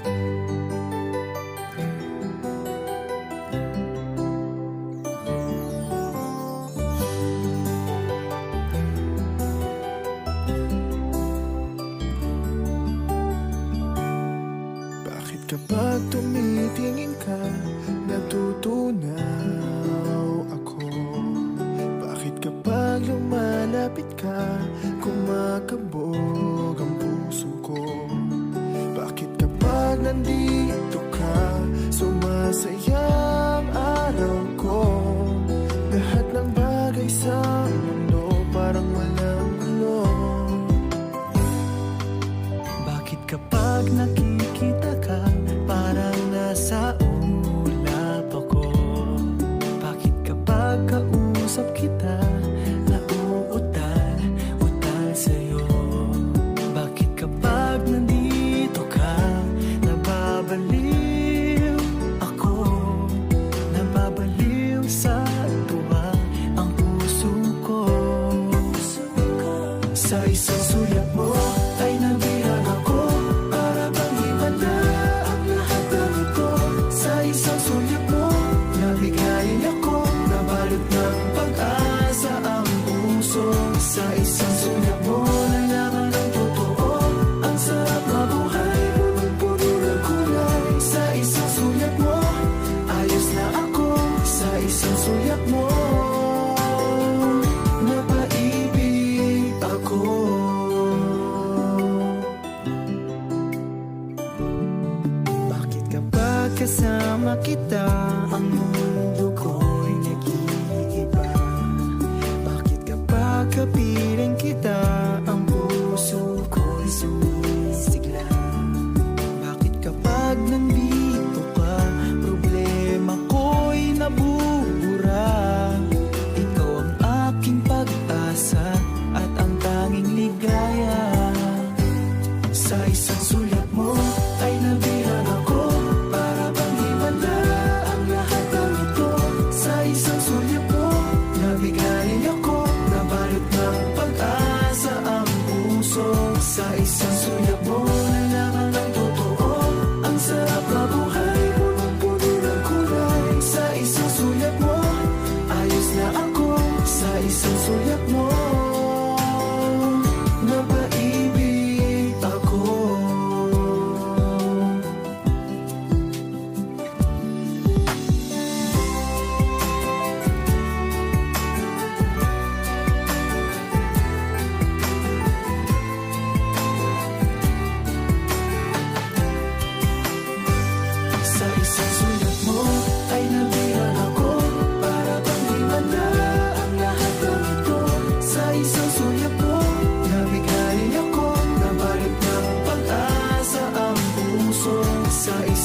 Bakit kapag tumitingin ka, natutunaw ako? Bakit kapag lumalapit ka, kumakabog ang puso ko? Bakit kapag nandito ka, sumasaya ang araw ko? Lahat ng bagay sa mundo parang walang gulo. Bakit kapag nakikita ka, parang nasa ulap ako? Bakit kapag kausap kita, nauutal sa'yo? Bakit kapag nandito ka, nababaliw ako? Nababaliw sa tuwa ang puso ko. Sa isang sulyap mo ay nabihag ako, para bang himala ang lahat ng ito. Sa isang sulyap mo, nabigayin ako, nabalot ng pag-asa ang puso. Sa isang sulyap mo, nalaman ang totoo, ang sarap mabuhay, punong-puno ng kulay. Sa isang sulyap mo, ayos na ako. Sa isang sulyap mo, napaibig ako. Bakit kapag kasama kita, ang mundo ko'y nag-iiba? Bakit kapag kapiling kita, ang puso ko'y sumisigla? Bakit kapag nandito ka, problema ko'y nabubura? Ikaw ang aking pag-asa at ang tanging ligaya. Sa isang sulyap mo ay nabihag ako, para bang himala ang lahat ng ito. Sa isang sulyap mo, nabigayin ako, nabalot ng pag-asa ang puso. Sa isang sulyap mo, nalaman ang totoo, ang sarap mabuhay, punong-puno ng kulay. Sa isang sulyap mo, ayos na ako. Sa isang sulyap mo, napaibig ako. Sa isang sulyap mo ay nabihag ako, para bang himala ang lahat ng ito. Sa isang sulyap mo, nabigayin ako, nabalot ng pag-asa ang puso. Sa isang